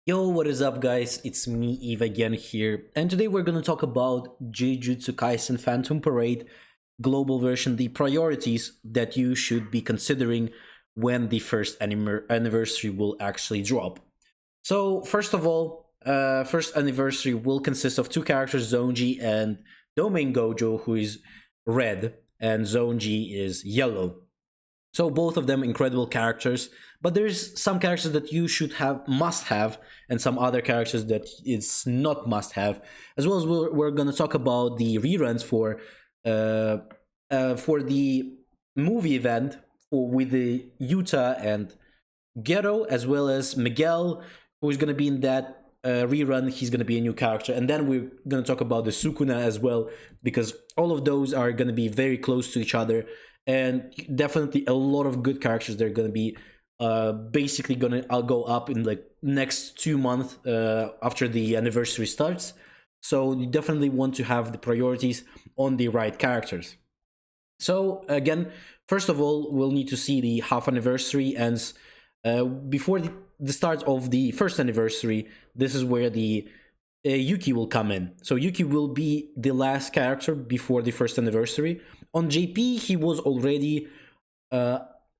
Yo, what is up, guys? It's me, Eve, again here, and today we're gonna talk about Jujutsu Kaisen Phantom Parade global version, the priorities that you should be considering when the first anniversary will actually drop. So, first of all, first anniversary will consist of two characters, Zonji and Domain Gojo, who is red, and Zonji is yellow. So both of them incredible characters, but there's some characters that you should have, must have, and some other characters that it's not must have. As well as we're gonna talk about the reruns for the movie event with the Yuta and Ghetto, as well as Miguel, who is gonna be in that rerun. He's gonna be a new character, and then we're gonna talk about the Sukuna as well, because all of those are gonna be very close to each other and definitely a lot of good characters. They're gonna be basically gonna I'll go up in like next 2 months after the anniversary starts. So you definitely want to have the priorities on the right characters. So again, first of all, we'll need to see the half anniversary ends before the start of the first anniversary. This is where the Yuki will come in. So Yuki will be the last character before the first anniversary. On JP, he was already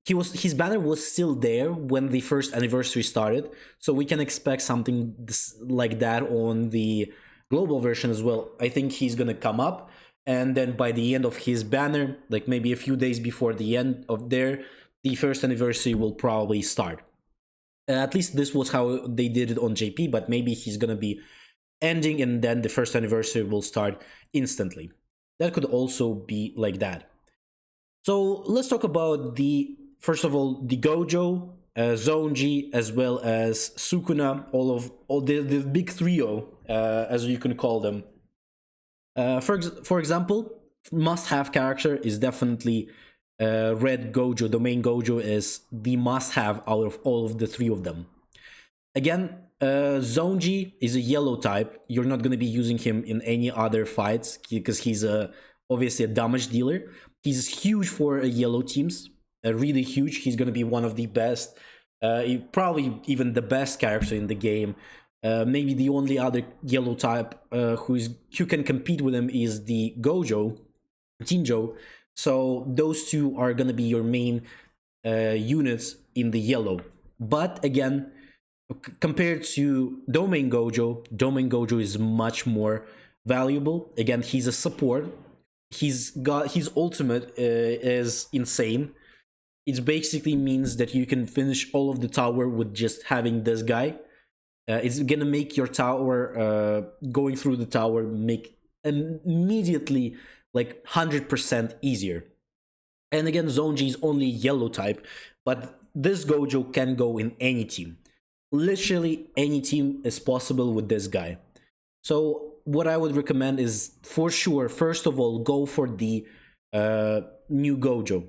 his banner was still there when the first anniversary started. So we can expect something like that on the global version as well. I think he's gonna come up, and then by the end of his banner, like maybe a few days before the end of the first anniversary will probably start. At least this was how they did it on JP, but maybe he's gonna be ending and then the first anniversary will start instantly. That could also be like that. So let's talk about first of all the Gojo, Zonji, as well as Sukuna, all the big trio, as you can call them. For example, must-have character is definitely Red Gojo. The main Gojo is the must-have out of all of the three of them. Again, Zonji is a yellow type. You're not going to be using him in any other fights because he's obviously a damage dealer. He's huge for yellow teams, really huge. He's going to be one of the best, probably even the best character in the game. Maybe the only other yellow type who can compete with him is the Gojo, Tinjo. So those two are going to be your main units in the yellow. But again, compared to Domain Gojo is much more valuable. Again, he's a support. His ultimate is insane. It basically means that you can finish all of the tower with just having this guy. It's gonna make your tower going through the tower make immediately like 100% easier. And again, Zonji is only yellow type, but this Gojo can go in any team. Literally any team is possible with this guy. So what I would recommend is, for sure, first of all, go for the new Gojo,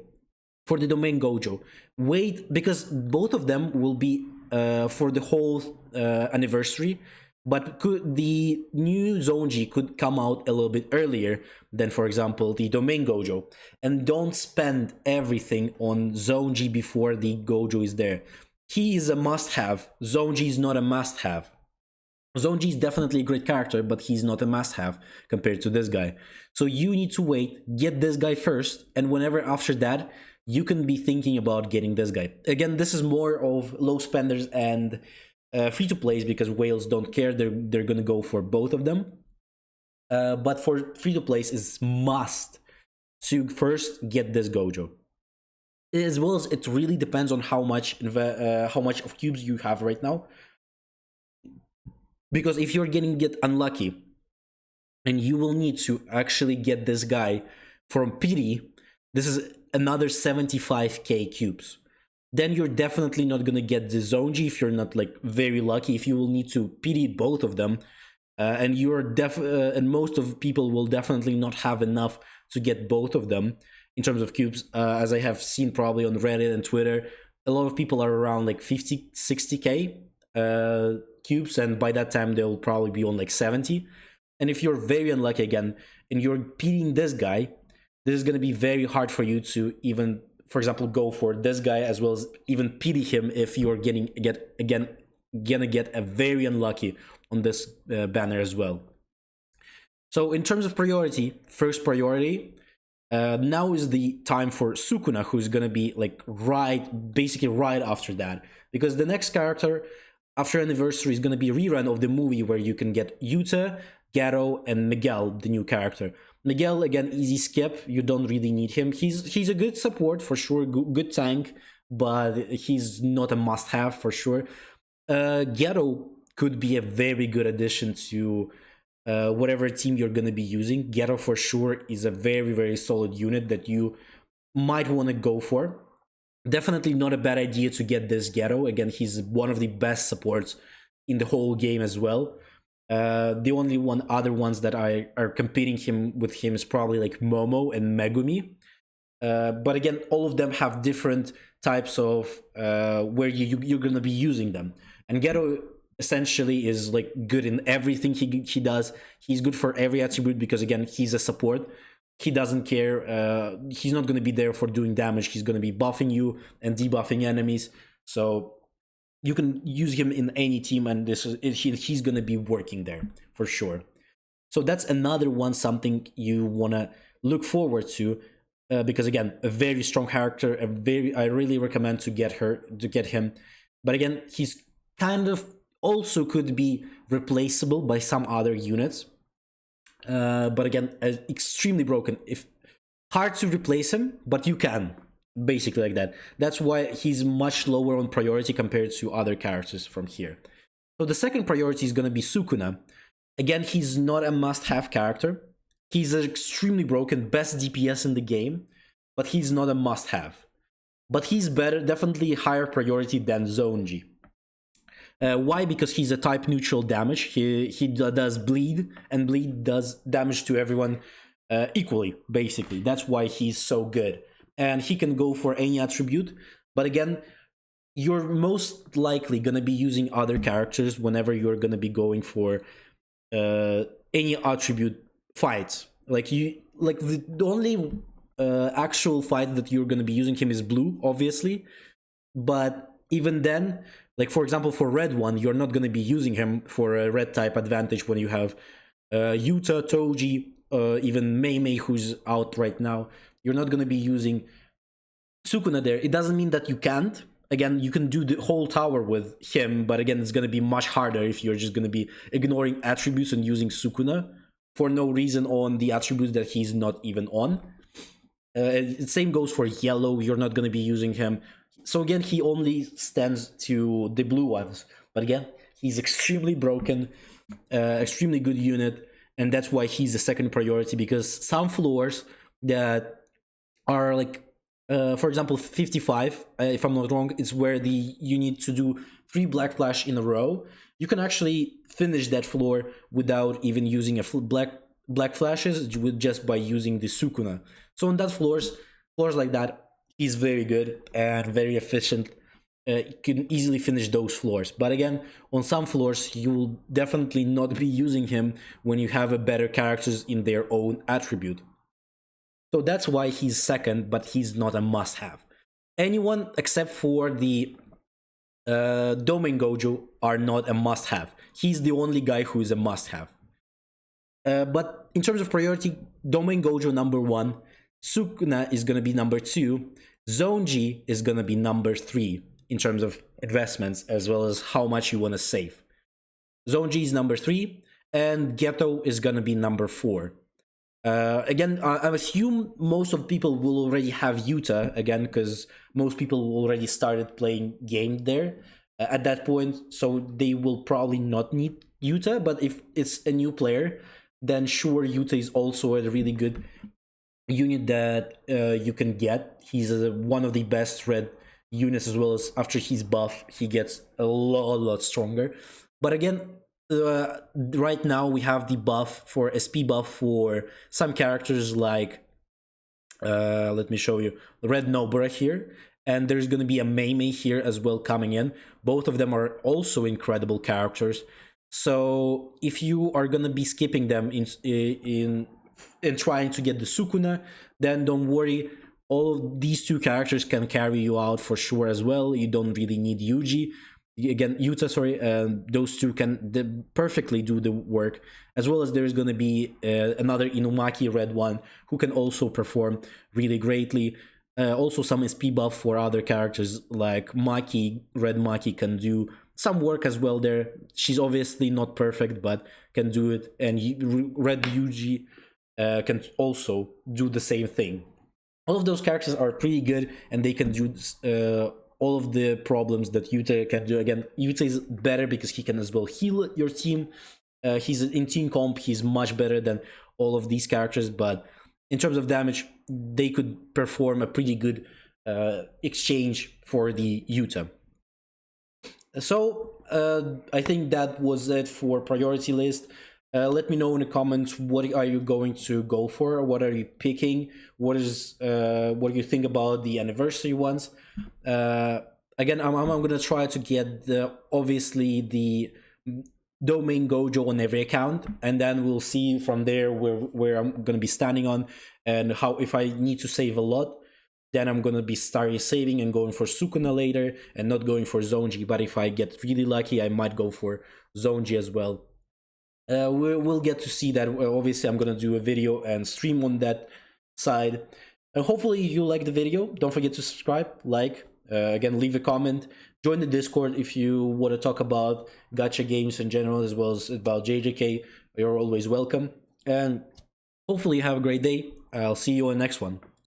for the Domain Gojo. Wait, because both of them will be for the whole anniversary, but the new Zonji could come out a little bit earlier than, for example, the Domain Gojo. And don't spend everything on Zonji before the Gojo is there. He is a must-have. Zonji is not a must-have. Zonji is definitely a great character, but he's not a must-have compared to this guy. So you need to wait, get this guy first, and whenever after that, you can be thinking about getting this guy. Again, this is more of low spenders and free-to-plays, because whales don't care. They're gonna go for both of them. But for free-to-plays, it's must to first get this Gojo. As well as it really depends on how much of cubes you have right now. Because if you're get unlucky and you will need to actually get this guy from pity, this is another 75k cubes. Then you're definitely not gonna get the Zonji if you're not like very lucky. If you will need to pity both of them, and and most of people will definitely not have enough to get both of them in terms of cubes. As I have seen probably on Reddit and Twitter, a lot of people are around like 50, 60k cubes, and by that time they'll probably be on like 70. And if you're very unlucky again and you're beating this guy, this is going to be very hard for you to even, for example, go for this guy, as well as even pity him if you're getting again gonna get a very unlucky on this banner as well. So in terms of priority, first priority, now is the time for Sukuna, who's gonna be like basically right after that, because the next character after Anniversary is gonna be a rerun of the movie where you can get Yuta, Garo, and Miguel, the new character. Miguel, again, easy skip. You don't really need him. He's a good support for sure, good tank, but he's not a must-have for sure. Garo could be a very good addition to whatever team you're going to be using. Ghetto for sure is a very, very solid unit that you might want to go for. Definitely not a bad idea to get this Ghetto. Again, he's one of the best supports in the whole game as well. The only other ones that are competing with him is probably like Momo and Megumi. But again, all of them have different types of where you're going to be using them. And Ghetto essentially is like good in everything he does. He's good for every attribute because again, he's a support. He doesn't care. He's not going to be there for doing damage. He's going to be buffing you and debuffing enemies. So you can use him in any team, and he's going to be working there for sure. So that's another one, something you want to look forward to. Because again, a very strong character, I really recommend to get him. But again, he's kind of also could be replaceable by some other units. But again, extremely broken. Hard to replace him, but you can, basically like that. That's why he's much lower on priority compared to other characters from here. So the second priority is going to be Sukuna. Again, he's not a must-have character. He's an extremely broken, best DPS in the game, but he's not a must-have. But he's better, definitely higher priority than Zonji. Why? Because he's a type neutral damage. He does bleed, and bleed does damage to everyone equally, basically. That's why he's so good. And he can go for any attribute, but again, you're most likely gonna be using other characters whenever you're gonna be going for any attribute fights. The only actual fight that you're gonna be using him is blue, obviously, but even then, like for example for red one, you're not gonna be using him for a red type advantage when you have Yuta, Toji, even Mei Mei who's out right now. You're not gonna be using Sukuna there. It doesn't mean that you can't. Again, you can do the whole tower with him, but again, it's gonna be much harder if you're just gonna be ignoring attributes and using Sukuna for no reason on the attributes that he's not even on. Same goes for yellow. You're not gonna be using him. So again, he only stands to the blue ones. But again, he's extremely broken, extremely good unit, and that's why he's the second priority, because some floors that are like, for example, 55, if I'm not wrong, it's where you need to do 3 black flash in a row. You can actually finish that floor without even using a black flashes, just by using the Sukuna. So on that floors like that, he's very good and very efficient. You can easily finish those floors. But again, on some floors, you will definitely not be using him when you have a better characters in their own attribute. So that's why he's second, but he's not a must-have. Anyone except for the Domain Gojo are not a must-have. He's the only guy who is a must-have. But in terms of priority, Domain Gojo number 1, Sukuna is gonna be number 2, Zonji is gonna be number 3 in terms of investments as well as how much you want to save. Zonji is number 3, and Ghetto is gonna be number 4. Again, I assume most of people will already have Yuta again, because most people already started playing game there at that point, so they will probably not need Yuta. But if it's a new player, then sure, Yuta is also a really good unit that you can get. He's one of the best red units, as well as after he's buff, he gets a lot stronger. But again, right now we have the buff for SP buff for some characters like let me show you Red Nobara here, and there's going to be a Mei Mei here as well coming in. Both of them are also incredible characters. So if you are going to be skipping them in trying to get the Sukuna, then don't worry. All of these two characters can carry you out for sure as well. You don't really need Yuji. again Yuta, sorry, those two can perfectly do the work, as well as there's going to be another Inumaki red one who can also perform really greatly. Also some SP buff for other characters like Maki. Red Maki can do some work as well there. She's obviously not perfect, but can do it. And Red Yuji can also do the same thing. All of those characters are pretty good, and they can do all of the problems that Yuta can do. Again, Yuta is better because he can as well heal your team. He's in team comp, he's much better than all of these characters, but in terms of damage, they could perform a pretty good exchange for the Yuta. So I think that was it for priority list. Let me know in the comments, what are you going to go for? What are you picking? What do you think about the anniversary ones? Again, I'm gonna try to get obviously the domain Gojo on every account, and then we'll see from there where I'm gonna be standing on, and how, if I need to save a lot, then I'm gonna be starting saving and going for Sukuna later and not going for Zonji. But if I get really lucky, I might go for Zonji as well. We'll get to see that. Obviously, I'm gonna do a video and stream on that side. And hopefully you like the video. Don't forget to subscribe, like, again, leave a comment, join the Discord if you want to talk about gacha games in general, as well as about JJK. You're always welcome. And hopefully you have a great day. I'll see you on the next one.